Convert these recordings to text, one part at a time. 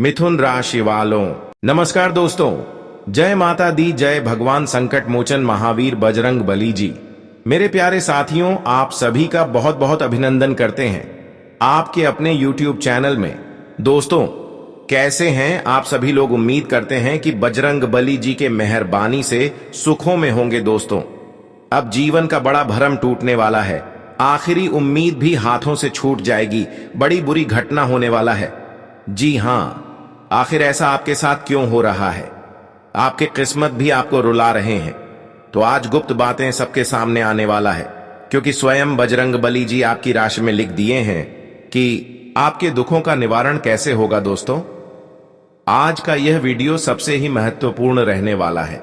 मिथुन राशि वालों, नमस्कार दोस्तों। जय माता दी, जय भगवान संकट मोचन महावीर बजरंग बली जी। मेरे प्यारे साथियों, आप सभी का बहुत बहुत अभिनंदन करते हैं आपके अपने YouTube चैनल में। दोस्तों, कैसे हैं आप सभी लोग? उम्मीद करते हैं कि बजरंग बली जी के मेहरबानी से सुखों में होंगे। दोस्तों, अब जीवन का बड़ा भरम टूटने वाला है, आखिरी उम्मीद भी हाथों से छूट जाएगी, बड़ी बुरी घटना होने वाला है। जी हां, आखिर ऐसा आपके साथ क्यों हो रहा है? आपके किस्मत भी आपको रुला रहे हैं। तो आज गुप्त बातें सबके सामने आने वाला है, क्योंकि स्वयं बजरंग बली जी आपकी राशि में लिख दिए हैं कि आपके दुखों का निवारण कैसे होगा। दोस्तों, आज का यह वीडियो सबसे ही महत्वपूर्ण रहने वाला है।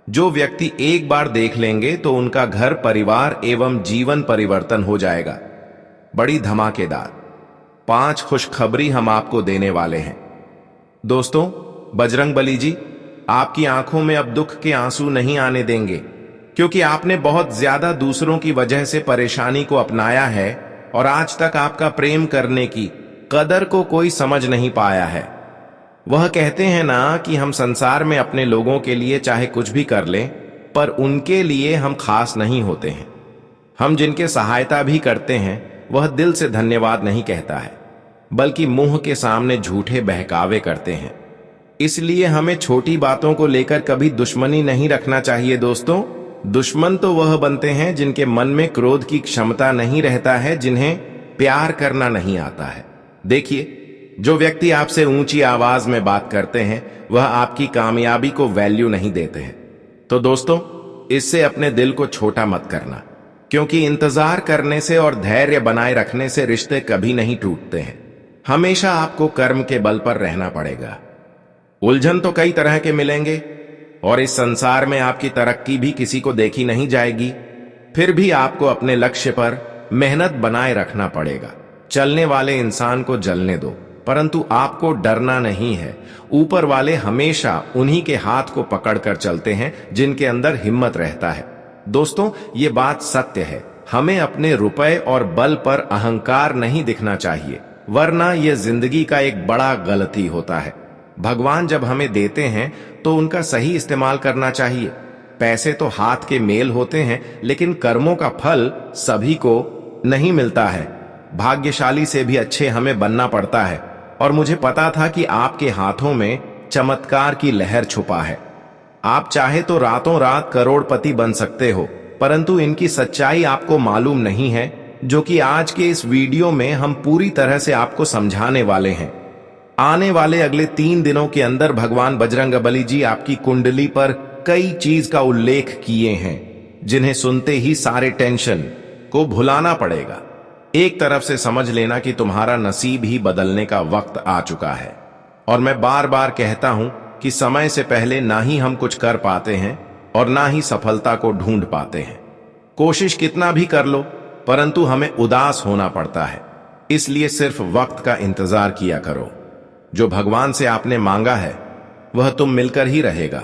जो व्यक्ति एक बार देख लेंगे तो उनका घर, परिवार एवं जीवन परिवर्तन हो जाएगा। बड़ी धमाकेदार 5 खुशखबरी हम आपको देने वाले हैं। दोस्तों, बजरंग बली जी आपकी आंखों में अब दुख के आंसू नहीं आने देंगे, क्योंकि आपने बहुत ज्यादा दूसरों की वजह से परेशानी को अपनाया है और आज तक आपका प्रेम करने की कदर को कोई समझ नहीं पाया है। वह कहते हैं ना कि हम संसार में अपने लोगों के लिए चाहे कुछ भी कर लें, पर उनके लिए हम खास नहीं होते हैं। हम जिनके सहायता भी करते हैं वह दिल से धन्यवाद नहीं कहता है, बल्कि मुंह के सामने झूठे बहकावे करते हैं। इसलिए हमें छोटी बातों को लेकर कभी दुश्मनी नहीं रखना चाहिए। दोस्तों, दुश्मन तो वह बनते हैं जिनके मन में क्रोध की क्षमता नहीं रहता है, जिन्हें प्यार करना नहीं आता है। देखिए, जो व्यक्ति आपसे ऊंची आवाज में बात करते हैं वह आपकी कामयाबी को वैल्यू नहीं देते हैं। तो दोस्तों, इससे अपने दिल को छोटा मत करना, क्योंकि इंतजार करने से और धैर्य बनाए रखने से रिश्ते कभी नहीं टूटते हैं। हमेशा आपको कर्म के बल पर रहना पड़ेगा। उलझन तो कई तरह के मिलेंगे और इस संसार में आपकी तरक्की भी किसी को देखी नहीं जाएगी। फिर भी आपको अपने लक्ष्य पर मेहनत बनाए रखना पड़ेगा। चलने वाले इंसान को जलने दो, परंतु आपको डरना नहीं है। ऊपर वाले हमेशा उन्हीं के हाथ को पकड़कर चलते हैं जिनके अंदर हिम्मत रहता है। दोस्तों, ये बात सत्य है। हमें अपने रुपए और बल पर अहंकार नहीं दिखना चाहिए, वरना यह जिंदगी का एक बड़ा गलती होता है। भगवान जब हमें देते हैं तो उनका सही इस्तेमाल करना चाहिए। पैसे तो हाथ के मेल होते हैं, लेकिन कर्मों का फल सभी को नहीं मिलता है। भाग्यशाली से भी अच्छे हमें बनना पड़ता है। और मुझे पता था कि आपके हाथों में चमत्कार की लहर छुपा है। आप चाहे तो रातों रात करोड़पति बन सकते हो, परंतु इनकी सच्चाई आपको मालूम नहीं है, जो कि आज के इस वीडियो में हम पूरी तरह से आपको समझाने वाले हैं। आने वाले अगले 3 दिनों के अंदर भगवान बजरंग बली जी आपकी कुंडली पर कई चीज का उल्लेख किए हैं, जिन्हें सुनते ही सारे टेंशन को भुलाना पड़ेगा। एक तरफ से समझ लेना कि तुम्हारा नसीब ही बदलने का वक्त आ चुका है। और मैं बार बार कहता हूं कि समय से पहले ना ही हम कुछ कर पाते हैं और ना ही सफलता को ढूंढ पाते हैं। कोशिश कितना भी कर लो, परंतु हमें उदास होना पड़ता है। इसलिए सिर्फ वक्त का इंतजार किया करो। जो भगवान से आपने मांगा है वह तुम मिलकर ही रहेगा।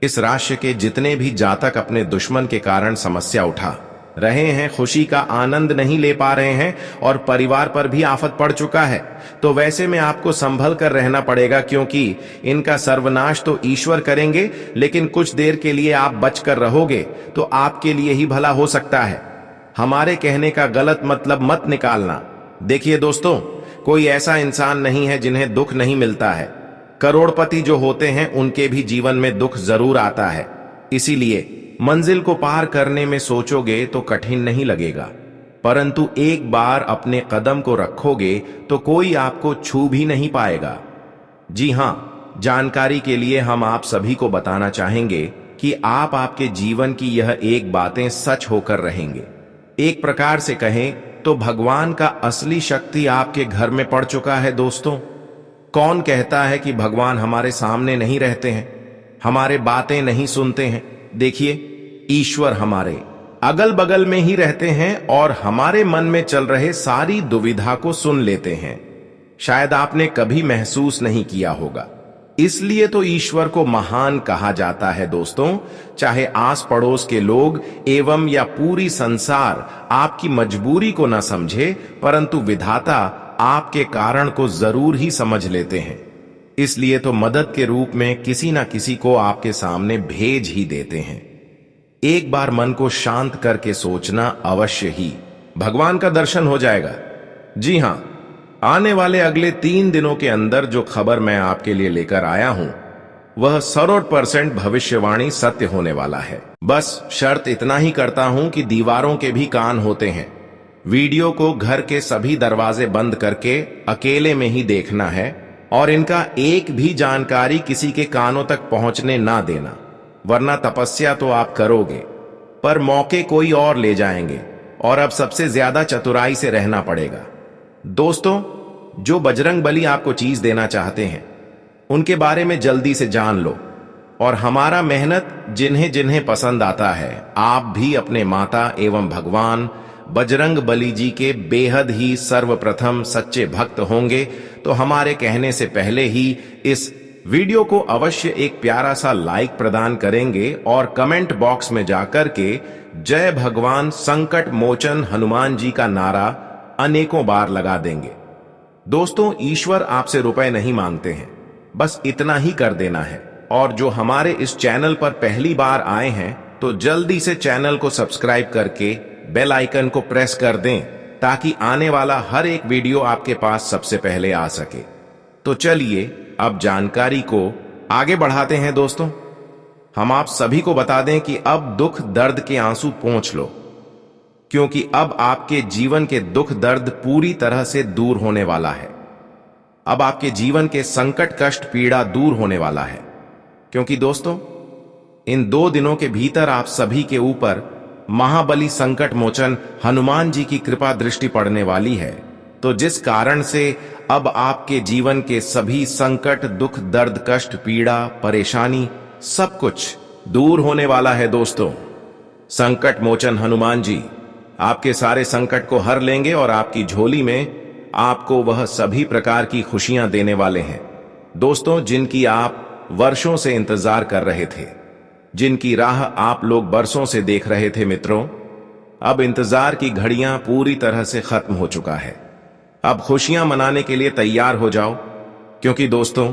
इस राशि के जितने भी जातक अपने दुश्मन के कारण समस्या उठा रहे हैं, खुशी का आनंद नहीं ले पा रहे हैं और परिवार पर भी आफत पड़ चुका है, तो वैसे में आपको संभल कर रहना पड़ेगा, क्योंकि इनका सर्वनाश तो ईश्वर करेंगे, लेकिन कुछ देर के लिए आप बचकर रहोगे तो आपके लिए ही भला हो सकता है। हमारे कहने का गलत मतलब मत निकालना। देखिए दोस्तों, कोई ऐसा इंसान नहीं है जिन्हें दुख नहीं मिलता है। करोड़पति जो होते हैं उनके भी जीवन में दुख जरूर आता है। इसीलिए मंजिल को पार करने में सोचोगे तो कठिन नहीं लगेगा, परंतु एक बार अपने कदम को रखोगे तो कोई आपको छू भी नहीं पाएगा। जी हां, जानकारी के लिए हम आप सभी को बताना चाहेंगे कि आपके जीवन की यह एक बातें सच होकर रहेंगे। एक प्रकार से कहें तो भगवान का असली शक्ति आपके घर में पड़ चुका है। दोस्तों, कौन कहता है कि भगवान हमारे सामने नहीं रहते हैं, हमारे बातें नहीं सुनते हैं? देखिए, ईश्वर हमारे अगल बगल में ही रहते हैं और हमारे मन में चल रहे सारी दुविधा को सुन लेते हैं। शायद आपने कभी महसूस नहीं किया होगा। इसलिए तो ईश्वर को महान कहा जाता है। दोस्तों, चाहे आस पड़ोस के लोग एवं या पूरी संसार आपकी मजबूरी को न समझे, परंतु विधाता आपके कारण को जरूर ही समझ लेते हैं। इसलिए तो मदद के रूप में किसी ना किसी को आपके सामने भेज ही देते हैं। एक बार मन को शांत करके सोचना, अवश्य ही भगवान का दर्शन हो जाएगा। जी हां, आने वाले अगले 3 दिनों के अंदर जो खबर मैं आपके लिए लेकर आया हूं वह 100% भविष्यवाणी सत्य होने वाला है। बस शर्त इतना ही करता हूं कि दीवारों के भी कान होते हैं। वीडियो को घर के सभी दरवाजे बंद करके अकेले में ही देखना है और इनका एक भी जानकारी किसी के कानों तक पहुंचने ना देना, वरना तपस्या तो आप करोगे पर मौके कोई और ले जाएंगे और अब सबसे ज्यादा चतुराई से रहना पड़ेगा। दोस्तों, जो बजरंग बली आपको चीज देना चाहते हैं उनके बारे में जल्दी से जान लो और हमारा मेहनत जिन्हें जिन्हें पसंद आता है, आप भी अपने माता एवं भगवान बजरंग बली जी के बेहद ही सर्वप्रथम सच्चे भक्त होंगे तो हमारे कहने से पहले ही इस वीडियो को अवश्य एक प्यारा सा लाइक प्रदान करेंगे और कमेंट बॉक्स में जाकर के जय भगवान संकट मोचन हनुमान जी का नारा अनेकों बार लगा देंगे। दोस्तों, ईश्वर आपसे रुपए नहीं मांगते हैं, बस इतना ही कर देना है। और जो हमारे इस चैनल पर पहली बार आए हैं तो जल्दी से चैनल को सब्सक्राइब करके बेल आइकन को प्रेस कर दें ताकि आने वाला हर एक वीडियो आपके पास सबसे पहले आ सके। तो चलिए अब जानकारी को आगे बढ़ाते हैं। दोस्तों, हम आप सभी को बता दें कि अब दुख दर्द के आंसू पोंछ लो, क्योंकि अब आपके जीवन के दुख दर्द पूरी तरह से दूर होने वाला है। अब आपके जीवन के संकट कष्ट पीड़ा दूर होने वाला है, क्योंकि दोस्तों इन 2 दिनों के भीतर आप सभी के ऊपर महाबली संकट मोचन हनुमान जी की कृपा दृष्टि पड़ने वाली है। तो जिस कारण से अब आपके जीवन के सभी संकट दुख दर्द कष्ट पीड़ा परेशानी सब कुछ दूर होने वाला है। दोस्तों, संकट मोचन हनुमान जी आपके सारे संकट को हर लेंगे और आपकी झोली में आपको वह सभी प्रकार की खुशियां देने वाले हैं। दोस्तों, जिनकी आप वर्षों से इंतजार कर रहे थे, जिनकी राह आप लोग बरसों से देख रहे थे मित्रों, अब इंतजार की घड़ियां पूरी तरह से खत्म हो चुका है। अब खुशियां मनाने के लिए तैयार हो जाओ, क्योंकि दोस्तों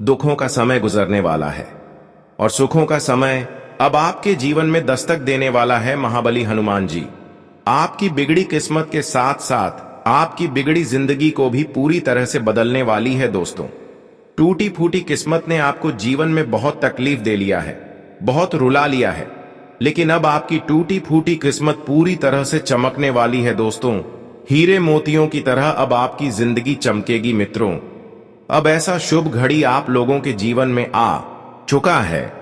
दुखों का समय गुजरने वाला है और सुखों का समय अब आपके जीवन में दस्तक देने वाला है। महाबली हनुमान जी आपकी बिगड़ी किस्मत के साथ साथ आपकी बिगड़ी जिंदगी को भी पूरी तरह से बदलने वाली है। दोस्तों, टूटी फूटी किस्मत ने आपको जीवन में बहुत तकलीफ दे लिया है, बहुत रुला लिया है, लेकिन अब आपकी टूटी फूटी किस्मत पूरी तरह से चमकने वाली है। दोस्तों, हीरे मोतियों की तरह अब आपकी जिंदगी चमकेगी। मित्रों, अब ऐसा शुभ घड़ी आप लोगों के जीवन में आ चुका है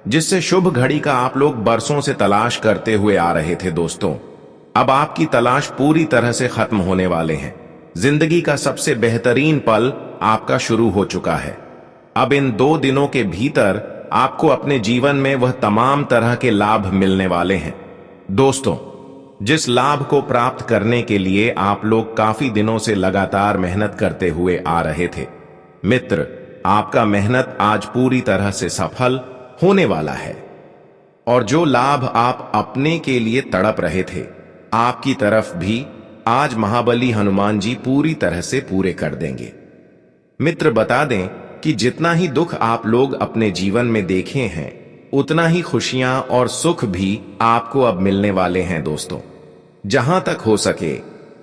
जिससे शुभ घड़ी का आप लोग बरसों से तलाश करते हुए आ रहे थे। दोस्तों, अब आपकी तलाश पूरी तरह से खत्म होने वाले हैं। जिंदगी का सबसे बेहतरीन पल आपका शुरू हो चुका है। अब इन 2 दिनों के भीतर आपको अपने जीवन में वह तमाम तरह के लाभ मिलने वाले हैं। दोस्तों, जिस लाभ को प्राप्त करने के लिए आप लोग काफी दिनों से लगातार मेहनत करते हुए आ रहे थे, मित्र, आपका मेहनत आज पूरी तरह से सफल होने वाला है। और जो लाभ आप अपने के लिए तड़प रहे थे, आपकी तरफ भी आज महाबली हनुमान जी पूरी तरह से पूरे कर देंगे। मित्र, बता दें कि जितना ही दुख आप लोग अपने जीवन में देखे हैं, उतना ही खुशियां और सुख भी आपको अब मिलने वाले हैं। दोस्तों, जहां तक हो सके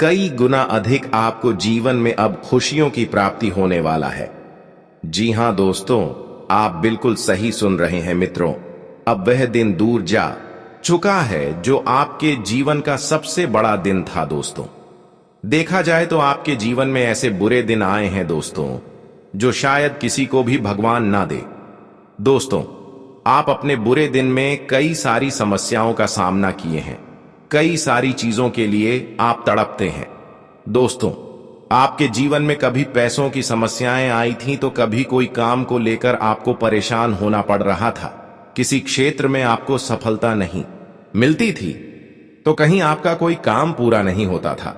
कई गुना अधिक आपको जीवन में अब खुशियों की प्राप्ति होने वाला है। जी हां दोस्तों, आप बिल्कुल सही सुन रहे हैं मित्रों। अब वह दिन दूर जा चुका है जो आपके जीवन का सबसे बड़ा दिन था। दोस्तों, देखा जाए तो आपके जीवन में ऐसे बुरे दिन आए हैं दोस्तों, जो शायद किसी को भी भगवान ना दे। दोस्तों, आप अपने बुरे दिन में कई सारी समस्याओं का सामना किए हैं, कई सारी चीजों के लिए आप तड़पते हैं। दोस्तों, आपके जीवन में कभी पैसों की समस्याएं आई थी तो कभी कोई काम को लेकर आपको परेशान होना पड़ रहा था। किसी क्षेत्र में आपको सफलता नहीं मिलती थी तो कहीं आपका कोई काम पूरा नहीं होता था।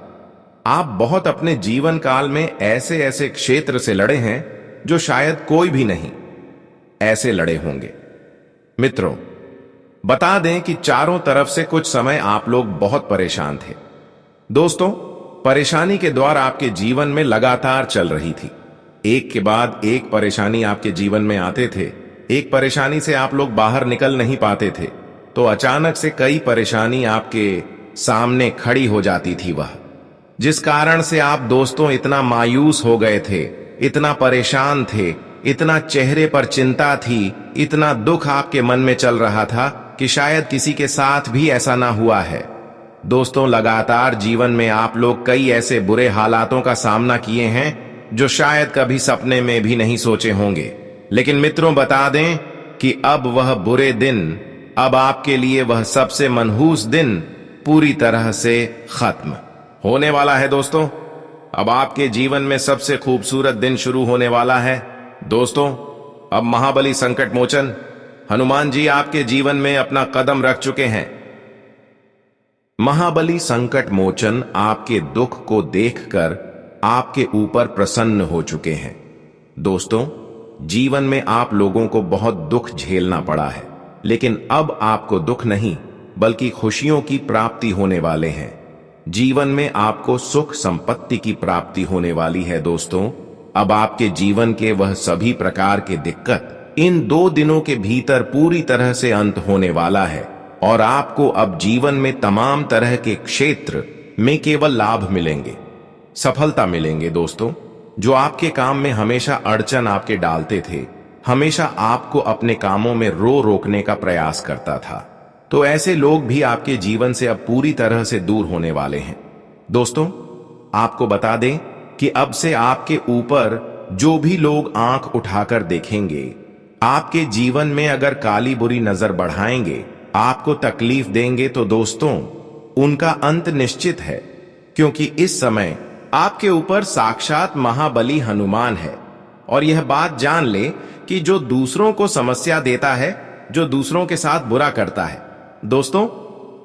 आप बहुत अपने जीवन काल में ऐसे ऐसे क्षेत्र से लड़े हैं जो शायद कोई भी नहीं ऐसे लड़े होंगे। मित्रों, बता दें कि चारों तरफ से कुछ समय आप लोग बहुत परेशान थे। दोस्तों, परेशानी के दौर आपके जीवन में लगातार चल रही थी। एक के बाद एक परेशानी आपके जीवन में आते थे। एक परेशानी से आप लोग बाहर निकल नहीं पाते थे, तो अचानक से कई परेशानी आपके सामने खड़ी हो जाती थी वह, जिस कारण से आप दोस्तों इतना मायूस हो गए थे, इतना परेशान थे, इतना चेहरे पर चिंता थी, इतना दुख आपके मन में चल रहा था कि शायद किसी के साथ भी ऐसा ना हुआ है। दोस्तों, लगातार जीवन में आप लोग कई ऐसे बुरे हालातों का सामना किए हैं जो शायद कभी सपने में भी नहीं सोचे होंगे। लेकिन मित्रों, बता दें कि अब वह बुरे दिन, अब आपके लिए वह सबसे मनहूस दिन पूरी तरह से खत्म होने वाला है। दोस्तों, अब आपके जीवन में सबसे खूबसूरत दिन शुरू होने वाला है। दोस्तों, अब महाबली संकट मोचन हनुमान जी आपके जीवन में अपना कदम रख चुके हैं। महाबली संकट मोचन आपके दुख को देखकर आपके ऊपर प्रसन्न हो चुके हैं। दोस्तों, जीवन में आप लोगों को बहुत दुख झेलना पड़ा है, लेकिन अब आपको दुख नहीं बल्कि खुशियों की प्राप्ति होने वाले हैं। जीवन में आपको सुख संपत्ति की प्राप्ति होने वाली है। दोस्तों, अब आपके जीवन के वह सभी प्रकार के दिक्कत इन 2 दिनों के भीतर पूरी तरह से अंत होने वाला है और आपको अब जीवन में तमाम तरह के क्षेत्र में केवल लाभ मिलेंगे, सफलता मिलेंगे। दोस्तों, जो आपके काम में हमेशा अड़चन आपके डालते थे, हमेशा आपको अपने कामों में रोकने का प्रयास करता था, तो ऐसे लोग भी आपके जीवन से अब पूरी तरह से दूर होने वाले हैं। दोस्तों, आपको बता दें कि अब से आपके ऊपर जो भी लोग आंख उठाकर देखेंगे, आपके जीवन में अगर काली बुरी नजर बढ़ाएंगे, आपको तकलीफ देंगे, तो दोस्तों उनका अंत निश्चित है, क्योंकि इस समय आपके ऊपर साक्षात महाबली हनुमान है। और यह बात जान ले कि जो दूसरों को समस्या देता है, जो दूसरों के साथ बुरा करता है, दोस्तों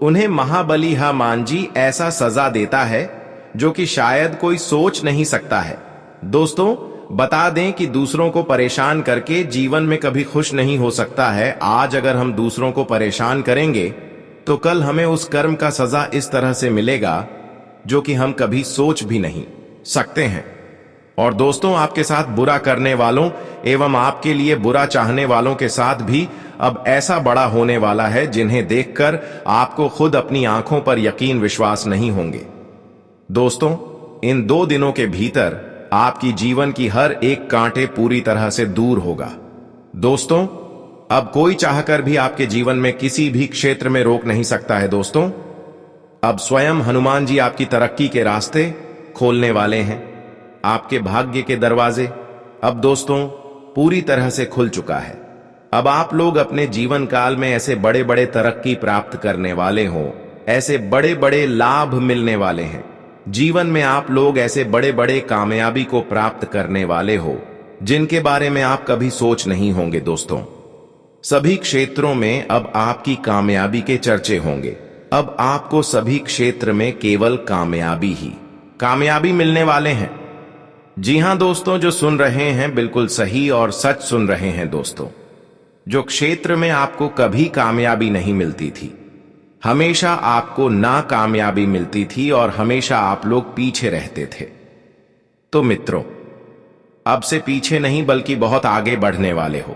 उन्हें महाबली हनुमान जी ऐसा सजा देता है जो कि शायद कोई सोच नहीं सकता है। दोस्तों, बता दें कि दूसरों को परेशान करके जीवन में कभी खुश नहीं हो सकता है। आज अगर हम दूसरों को परेशान करेंगे तो कल हमें उस कर्म का सजा इस तरह से मिलेगा जो कि हम कभी सोच भी नहीं सकते हैं। और दोस्तों, आपके साथ बुरा करने वालों एवं आपके लिए बुरा चाहने वालों के साथ भी अब ऐसा बड़ा होने वाला है जिन्हें देखकर आपको खुद अपनी आंखों पर यकीन विश्वास नहीं होंगे। दोस्तों, इन 2 दिनों के भीतर आपकी जीवन की हर एक कांटे पूरी तरह से दूर होगा। दोस्तों, अब कोई चाहकर भी आपके जीवन में किसी भी क्षेत्र में रोक नहीं सकता है। दोस्तों, अब स्वयं हनुमान जी आपकी तरक्की के रास्ते खोलने वाले हैं। आपके भाग्य के दरवाजे अब दोस्तों पूरी तरह से खुल चुका है। अब आप लोग अपने जीवन काल में ऐसे बड़े बड़े तरक्की प्राप्त करने वाले हो, ऐसे बड़े बड़े लाभ मिलने वाले हैं। जीवन में आप लोग ऐसे बड़े बड़े कामयाबी को प्राप्त करने वाले हो जिनके बारे में आप कभी सोच नहीं होंगे। दोस्तों, सभी क्षेत्रों में अब आपकी कामयाबी के चर्चे होंगे। अब आपको सभी क्षेत्र में केवल कामयाबी मिलने वाले हैं। जी हां दोस्तों, जो सुन रहे हैं बिल्कुल सही और सच सुन रहे हैं। दोस्तों, जो क्षेत्र में आपको कभी कामयाबी नहीं मिलती थी, हमेशा आपको नाकामयाबी मिलती थी और हमेशा आप लोग पीछे रहते थे, तो मित्रों अब से पीछे नहीं बल्कि बहुत आगे बढ़ने वाले हो।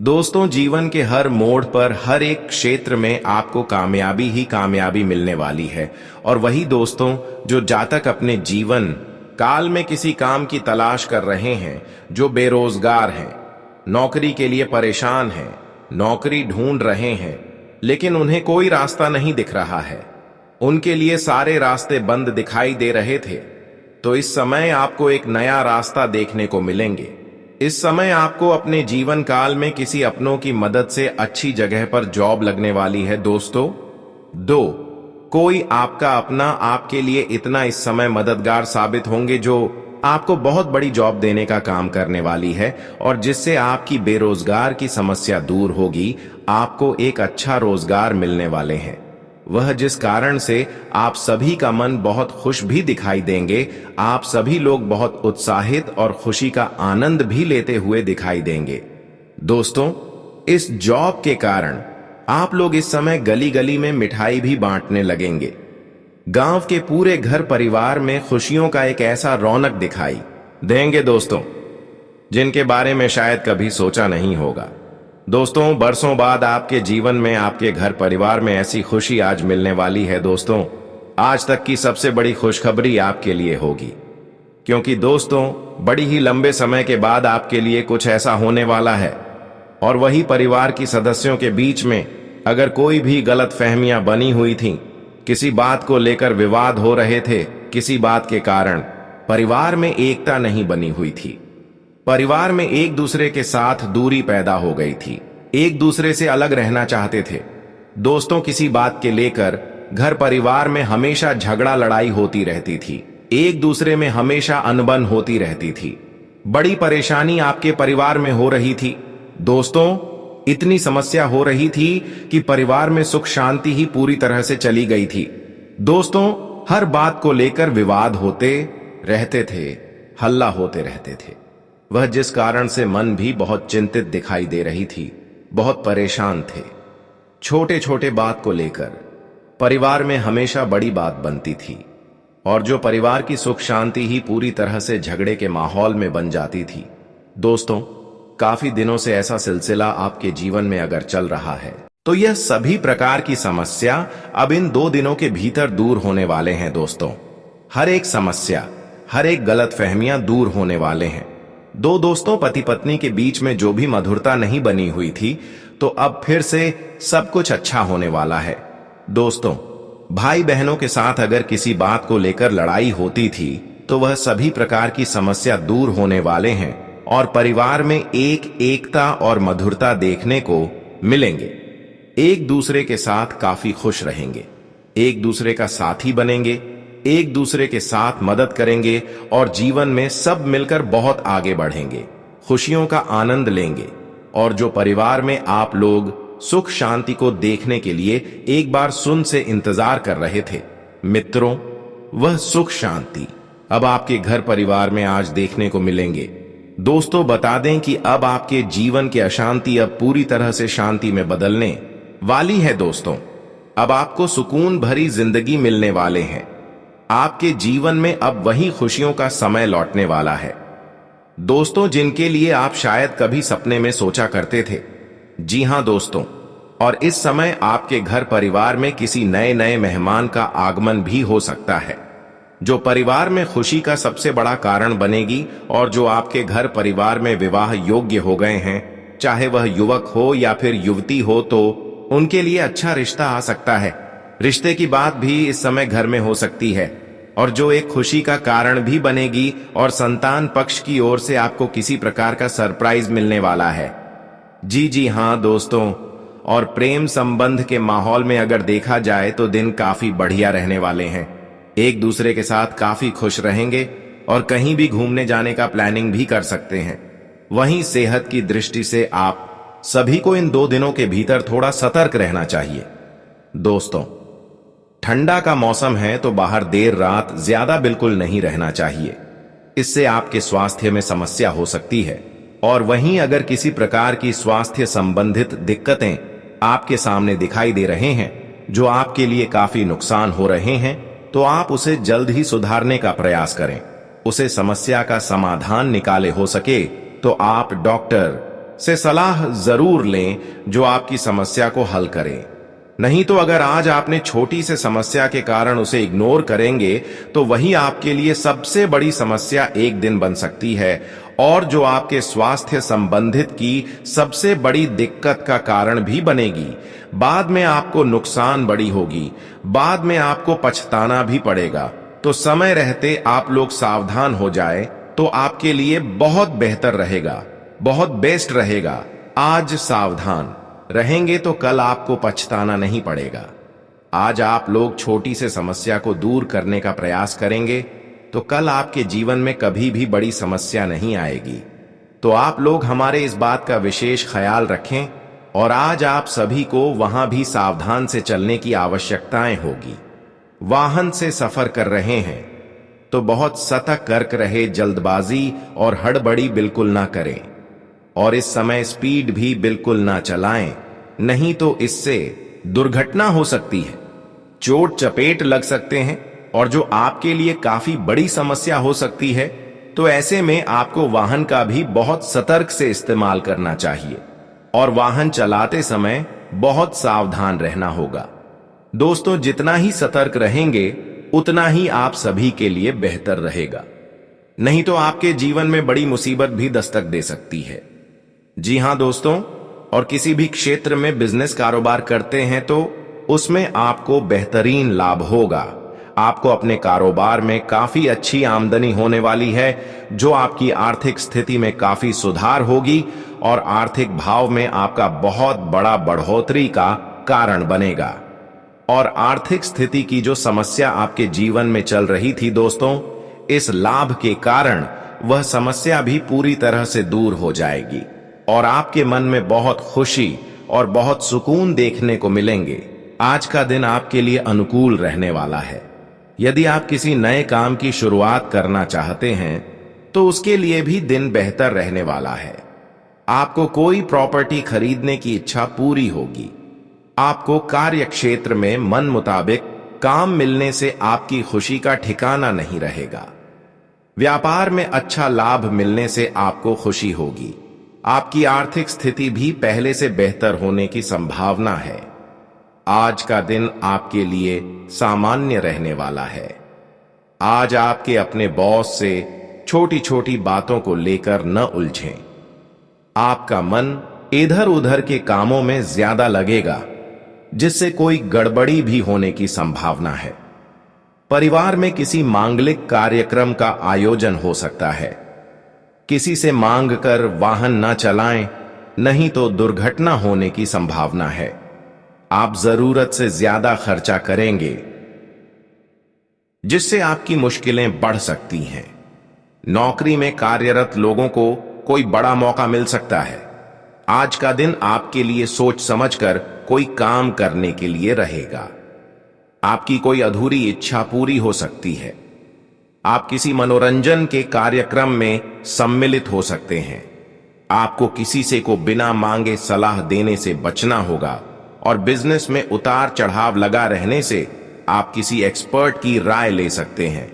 दोस्तों, जीवन के हर मोड़ पर, हर एक क्षेत्र में आपको कामयाबी ही कामयाबी मिलने वाली है। और वही दोस्तों, जो जातक अपने जीवन काल में किसी काम की तलाश कर रहे हैं, जो बेरोजगार हैं, नौकरी के लिए परेशान हैं, नौकरी ढूंढ रहे हैं लेकिन उन्हें कोई रास्ता नहीं दिख रहा है, उनके लिए सारे रास्ते बंद दिखाई दे रहे थे, तो इस समय आपको एक नया रास्ता देखने को मिलेंगे। इस समय आपको अपने जीवन काल में किसी अपनों की मदद से अच्छी जगह पर जॉब लगने वाली है। दोस्तों, कोई आपका अपना आपके लिए इतना इस समय मददगार साबित होंगे जो आपको बहुत बड़ी जॉब देने का काम करने वाली है और जिससे आपकी बेरोजगार की समस्या दूर होगी। आपको एक अच्छा रोजगार मिलने वाले हैं, वह जिस कारण से आप सभी का मन बहुत खुश भी दिखाई देंगे। आप सभी लोग बहुत उत्साहित और खुशी का आनंद भी लेते हुए दिखाई देंगे। दोस्तों, इस जॉब के कारण आप लोग इस समय गली गली में मिठाई भी बांटने लगेंगे। गांव के पूरे घर परिवार में खुशियों का एक ऐसा रौनक दिखाई देंगे। दोस्तों, जिनके बारे में शायद कभी सोचा नहीं होगा। दोस्तों, बरसों बाद आपके जीवन में, आपके घर परिवार में ऐसी खुशी आज मिलने वाली है। दोस्तों, आज तक की सबसे बड़ी खुशखबरी आपके लिए होगी, क्योंकि दोस्तों, बड़ी ही लंबे समय के बाद आपके लिए कुछ ऐसा होने वाला है। और वही परिवार की सदस्यों के बीच में अगर कोई भी गलत फहमियां बनी हुई थीं, किसी बात को लेकर विवाद हो रहे थे, किसी बात के कारण परिवार में एकता नहीं बनी हुई थी, परिवार में एक दूसरे के साथ दूरी पैदा हो गई थी, एक दूसरे से अलग रहना चाहते थे। दोस्तों, किसी बात के लेकर घर परिवार में हमेशा झगड़ा लड़ाई होती रहती थी, एक दूसरे में हमेशा अनबन होती रहती थी। बड़ी परेशानी आपके परिवार में हो रही थी। दोस्तों, इतनी समस्या हो रही थी कि परिवार में सुख शांति ही पूरी तरह से चली गई थी। दोस्तों, हर बात को लेकर विवाद होते रहते थे, हल्ला होते रहते थे। वह जिस कारण से मन भी बहुत चिंतित दिखाई दे रही थी, बहुत परेशान थे। छोटे छोटे बात को लेकर परिवार में हमेशा बड़ी बात बनती थी, और जो परिवार की सुख शांति ही पूरी तरह से झगड़े के माहौल में बन जाती थी। दोस्तों, काफी दिनों से ऐसा सिलसिला आपके जीवन में अगर चल रहा है, तो यह सभी प्रकार की समस्या अब इन 2 दिनों के भीतर दूर होने वाले हैं। दोस्तों, हर एक समस्या, हर एक गलत फहमियां दूर होने वाले हैं। दो दोस्तों, पति पत्नी के बीच में जो भी मधुरता नहीं बनी हुई थी, तो अब फिर से सब कुछ अच्छा होने वाला है। दोस्तों, भाई बहनों के साथ अगर किसी बात को लेकर लड़ाई होती थी, तो वह सभी प्रकार की समस्या दूर होने वाले हैं और परिवार में एकता और मधुरता देखने को मिलेंगे। एक दूसरे के साथ काफी खुश रहेंगे, एक दूसरे का साथी बनेंगे, एक दूसरे के साथ मदद करेंगे और जीवन में सब मिलकर बहुत आगे बढ़ेंगे, खुशियों का आनंद लेंगे। और जो परिवार में आप लोग सुख शांति को देखने के लिए एक बार सुन से इंतजार कर रहे थे, मित्रों, वह सुख शांति अब आपके घर परिवार में आज देखने को मिलेंगे। दोस्तों, बता दें कि अब आपके जीवन की अशांति अब पूरी तरह से शांति में बदलने वाली है। दोस्तों, अब आपको सुकून भरी जिंदगी मिलने वाले हैं। आपके जीवन में अब वही खुशियों का समय लौटने वाला है। दोस्तों, जिनके लिए आप शायद कभी सपने में सोचा करते थे। जी हां दोस्तों, और इस समय आपके घर परिवार में किसी नए मेहमान का आगमन भी हो सकता है, जो परिवार में खुशी का सबसे बड़ा कारण बनेगी। और जो आपके घर परिवार में विवाह योग्य हो गए हैं, चाहे वह युवक हो या फिर युवती हो, तो उनके लिए अच्छा रिश्ता आ सकता है। रिश्ते की बात भी इस समय घर में हो सकती है, और जो एक खुशी का कारण भी बनेगी। और संतान पक्ष की ओर से आपको किसी प्रकार का सरप्राइज मिलने वाला है। जी हां दोस्तों, और प्रेम संबंध के माहौल में अगर देखा जाए तो दिन काफी बढ़िया रहने वाले हैं। एक दूसरे के साथ काफी खुश रहेंगे और कहीं भी घूमने जाने का प्लानिंग भी कर सकते हैं। वहीं सेहत की दृष्टि से आप सभी को इन 2 दिनों के भीतर थोड़ा सतर्क रहना चाहिए। दोस्तों, ठंडा का मौसम है, तो बाहर देर रात ज्यादा बिल्कुल नहीं रहना चाहिए। इससे आपके स्वास्थ्य में समस्या हो सकती है। और वहीं अगर किसी प्रकार की स्वास्थ्य संबंधित दिक्कतें आपके सामने दिखाई दे रहे हैं, जो आपके लिए काफी नुकसान हो रहे हैं, तो आप उसे जल्द ही सुधारने का प्रयास करें। उसे समस्या का समाधान निकाले हो सके तो आप डॉक्टर से सलाह जरूर लें, जो आपकी समस्या को हल करे। नहीं तो अगर आज आपने छोटी से समस्या के कारण उसे इग्नोर करेंगे, तो वही आपके लिए सबसे बड़ी समस्या एक दिन बन सकती है, और जो आपके स्वास्थ्य संबंधित की सबसे बड़ी दिक्कत का कारण भी बनेगी। बाद में आपको नुकसान बड़ी होगी, बाद में आपको पछताना भी पड़ेगा। तो समय रहते आप लोग सावधान हो जाए तो आपके लिए बहुत बेहतर रहेगा, बहुत बेस्ट रहेगा। आज सावधान रहेंगे तो कल आपको पछताना नहीं पड़ेगा। आज आप लोग छोटी से समस्या को दूर करने का प्रयास करेंगे, तो कल आपके जीवन में कभी भी बड़ी समस्या नहीं आएगी। तो आप लोग हमारे इस बात का विशेष ख्याल रखें, और आज आप सभी को वहां भी सावधान से चलने की आवश्यकताएं होगी। वाहन से सफर कर रहे हैं तो बहुत सतर्क रहे, जल्दबाजी और हड़बड़ी बिल्कुल ना करें, और इस समय स्पीड भी बिल्कुल ना चलाएं, नहीं तो इससे दुर्घटना हो सकती है, चोट चपेट लग सकते हैं, और जो आपके लिए काफी बड़ी समस्या हो सकती है, तो ऐसे में आपको वाहन का भी बहुत सतर्क से इस्तेमाल करना चाहिए और वाहन चलाते समय बहुत सावधान रहना होगा। दोस्तों, जितना ही सतर्क रहेंगे उतना ही आप सभी के लिए बेहतर रहेगा, नहीं तो आपके जीवन में बड़ी मुसीबत भी दस्तक दे सकती है। जी हां दोस्तों, और किसी भी क्षेत्र में बिजनेस कारोबार करते हैं तो उसमें आपको बेहतरीन लाभ होगा। आपको अपने कारोबार में काफी अच्छी आमदनी होने वाली है, जो आपकी आर्थिक स्थिति में काफी सुधार होगी और आर्थिक भाव में आपका बहुत बड़ा बढ़ोतरी का कारण बनेगा। और आर्थिक स्थिति की जो समस्या आपके जीवन में चल रही थी दोस्तों, इस लाभ के कारण वह समस्या भी पूरी तरह से दूर हो जाएगी और आपके मन में बहुत खुशी और बहुत सुकून देखने को मिलेंगे। आज का दिन आपके लिए अनुकूल रहने वाला है। यदि आप किसी नए काम की शुरुआत करना चाहते हैं तो उसके लिए भी दिन बेहतर रहने वाला है। आपको कोई प्रॉपर्टी खरीदने की इच्छा पूरी होगी। आपको कार्य क्षेत्र में मन मुताबिक काम मिलने से आपकी खुशी का ठिकाना नहीं रहेगा। व्यापार में अच्छा लाभ मिलने से आपको खुशी होगी। आपकी आर्थिक स्थिति भी पहले से बेहतर होने की संभावना है। आज का दिन आपके लिए सामान्य रहने वाला है। आज आपके अपने बॉस से छोटी छोटी बातों को लेकर न उलझें। आपका मन इधर उधर के कामों में ज्यादा लगेगा, जिससे कोई गड़बड़ी भी होने की संभावना है। परिवार में किसी मांगलिक कार्यक्रम का आयोजन हो सकता है। किसी से मांग कर वाहन न चलाएं, नहीं तो दुर्घटना होने की संभावना है। आप जरूरत से ज्यादा खर्चा करेंगे, जिससे आपकी मुश्किलें बढ़ सकती हैं। नौकरी में कार्यरत लोगों को कोई बड़ा मौका मिल सकता है। आज का दिन आपके लिए सोच समझकर कोई काम करने के लिए रहेगा। आपकी कोई अधूरी इच्छा पूरी हो सकती है। आप किसी मनोरंजन के कार्यक्रम में सम्मिलित हो सकते हैं। आपको किसी से को बिना मांगे सलाह देने से बचना होगा और बिजनेस में उतार चढ़ाव लगा रहने से आप किसी एक्सपर्ट की राय ले सकते हैं।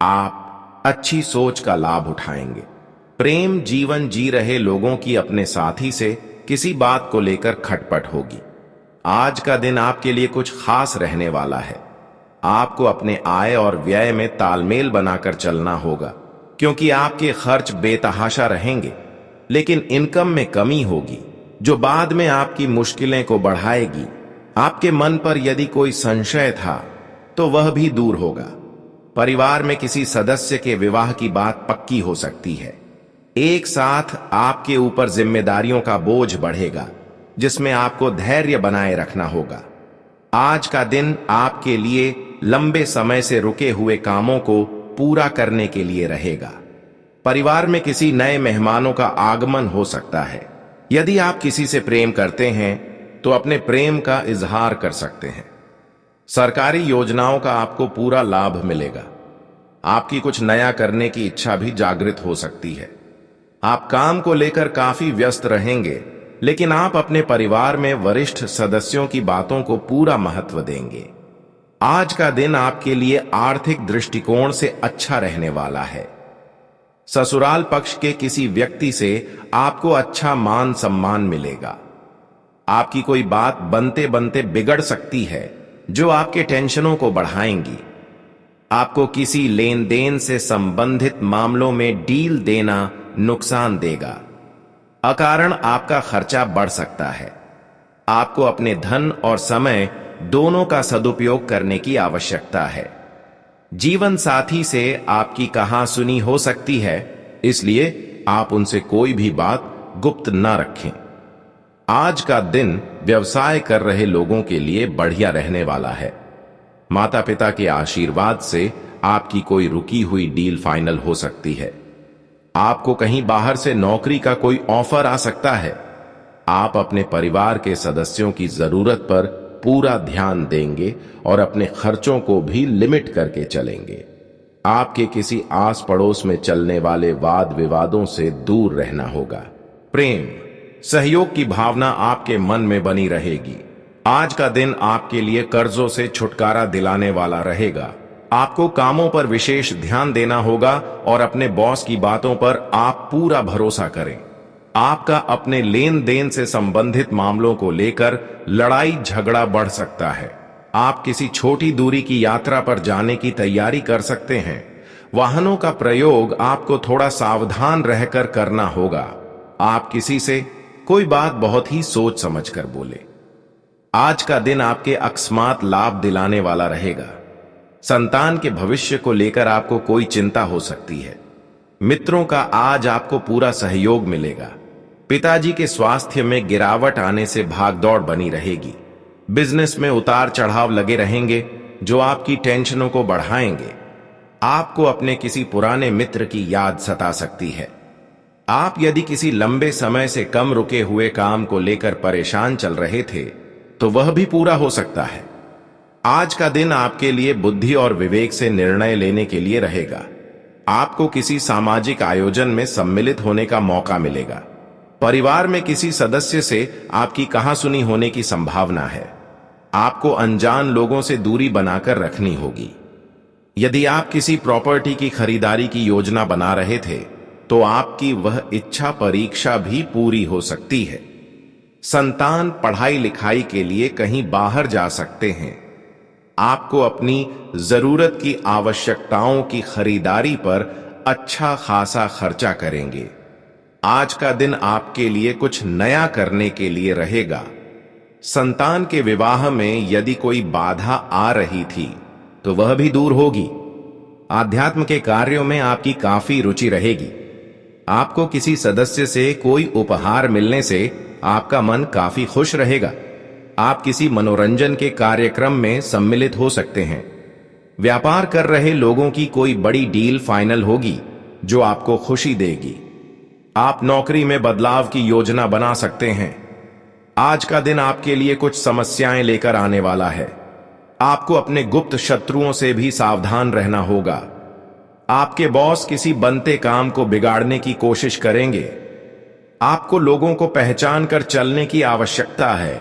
आप अच्छी सोच का लाभ उठाएंगे। प्रेम जीवन जी रहे लोगों की अपने साथी से किसी बात को लेकर खटपट होगी। आज का दिन आपके लिए कुछ खास रहने वाला है। आपको अपने आय और व्यय में तालमेल बनाकर चलना होगा, क्योंकि आपके खर्च बेतहाशा रहेंगे, लेकिन इनकम में कमी होगी, जो बाद में आपकी मुश्किलें को बढ़ाएगी। आपके मन पर यदि कोई संशय था तो वह भी दूर होगा। परिवार में किसी सदस्य के विवाह की बात पक्की हो सकती है। एक साथ आपके ऊपर जिम्मेदारियों का बोझ बढ़ेगा, जिसमें आपको धैर्य बनाए रखना होगा। आज का दिन आपके लिए लंबे समय से रुके हुए कामों को पूरा करने के लिए रहेगा। परिवार में किसी नए मेहमानों का आगमन हो सकता है। यदि आप किसी से प्रेम करते हैं तो अपने प्रेम का इजहार कर सकते हैं। सरकारी योजनाओं का आपको पूरा लाभ मिलेगा। आपकी कुछ नया करने की इच्छा भी जागृत हो सकती है। आप काम को लेकर काफी व्यस्त रहेंगे, लेकिन आप अपने परिवार में वरिष्ठ सदस्यों की बातों को पूरा महत्व देंगे। आज का दिन आपके लिए आर्थिक दृष्टिकोण से अच्छा रहने वाला है। ससुराल पक्ष के किसी व्यक्ति से आपको अच्छा मान सम्मान मिलेगा। आपकी कोई बात बनते बनते बिगड़ सकती है, जो आपके टेंशनों को बढ़ाएंगी। आपको किसी लेन देन से संबंधित मामलों में डील देना नुकसान देगा। अकारण आपका खर्चा बढ़ सकता है। आपको अपने धन और समय दोनों का सदुपयोग करने की आवश्यकता है। जीवन साथी से आपकी कहासुनी हो सकती है, इसलिए आप उनसे कोई भी बात गुप्त न रखें। आज का दिन व्यवसाय कर रहे लोगों के लिए बढ़िया रहने वाला है। माता पिता के आशीर्वाद से आपकी कोई रुकी हुई डील फाइनल हो सकती है। आपको कहीं बाहर से नौकरी का कोई ऑफर आ सकता है। आप अपने परिवार के सदस्यों की जरूरत पर पूरा ध्यान देंगे और अपने खर्चों को भी लिमिट करके चलेंगे। आपके किसी आस पड़ोस में चलने वाले वाद विवादों से दूर रहना होगा। प्रेम सहयोग की भावना आपके मन में बनी रहेगी। आज का दिन आपके लिए कर्जों से छुटकारा दिलाने वाला रहेगा। आपको कामों पर विशेष ध्यान देना होगा और अपने बॉस की बातों पर आप पूरा भरोसा करें। आपका अपने लेन देन से संबंधित मामलों को लेकर लड़ाई झगड़ा बढ़ सकता है। आप किसी छोटी दूरी की यात्रा पर जाने की तैयारी कर सकते हैं। वाहनों का प्रयोग आपको थोड़ा सावधान रहकर करना होगा। आप किसी से कोई बात बहुत ही सोच समझ कर बोले। आज का दिन आपके अकस्मात लाभ दिलाने वाला रहेगा। संतान के भविष्य को लेकर आपको कोई चिंता हो सकती है। मित्रों का आज आपको पूरा सहयोग मिलेगा। पिताजी के स्वास्थ्य में गिरावट आने से भागदौड़ बनी रहेगी। बिजनेस में उतार चढ़ाव लगे रहेंगे जो आपकी टेंशनों को बढ़ाएंगे। आपको अपने किसी पुराने मित्र की याद सता सकती है। आप यदि किसी लंबे समय से कम रुके हुए काम को लेकर परेशान चल रहे थे तो वह भी पूरा हो सकता है। आज का दिन आपके लिए बुद्धि और विवेक से निर्णय लेने के लिए रहेगा। आपको किसी सामाजिक आयोजन में सम्मिलित होने का मौका मिलेगा। परिवार में किसी सदस्य से आपकी कहासुनी होने की संभावना है। आपको अनजान लोगों से दूरी बनाकर रखनी होगी। यदि आप किसी प्रॉपर्टी की खरीदारी की योजना बना रहे थे तो आपकी वह इच्छा परीक्षा भी पूरी हो सकती है। संतान पढ़ाई लिखाई के लिए कहीं बाहर जा सकते हैं। आपको अपनी जरूरत की आवश्यकताओं की खरीदारी पर अच्छा खासा खर्चा करेंगे। आज का दिन आपके लिए कुछ नया करने के लिए रहेगा। संतान के विवाह में यदि कोई बाधा आ रही थी तो वह भी दूर होगी। आध्यात्म के कार्यों में आपकी काफी रुचि रहेगी। आपको किसी सदस्य से कोई उपहार मिलने से आपका मन काफी खुश रहेगा। आप किसी मनोरंजन के कार्यक्रम में सम्मिलित हो सकते हैं। व्यापार कर रहे लोगों की कोई बड़ी डील फाइनल होगी जो आपको खुशी देगी। आप नौकरी में बदलाव की योजना बना सकते हैं। आज का दिन आपके लिए कुछ समस्याएं लेकर आने वाला है। आपको अपने गुप्त शत्रुओं से भी सावधान रहना होगा। आपके बॉस किसी बनते काम को बिगाड़ने की कोशिश करेंगे। आपको लोगों को पहचान कर चलने की आवश्यकता है।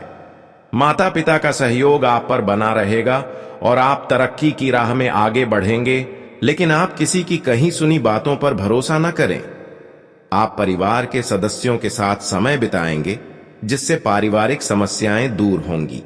माता पिता का सहयोग आप पर बना रहेगा और आप तरक्की की राह में आगे बढ़ेंगे, लेकिन आप किसी की कहीं सुनी बातों पर भरोसा न करें। आप परिवार के सदस्यों के साथ समय बिताएंगे जिससे पारिवारिक समस्याएं दूर होंगी।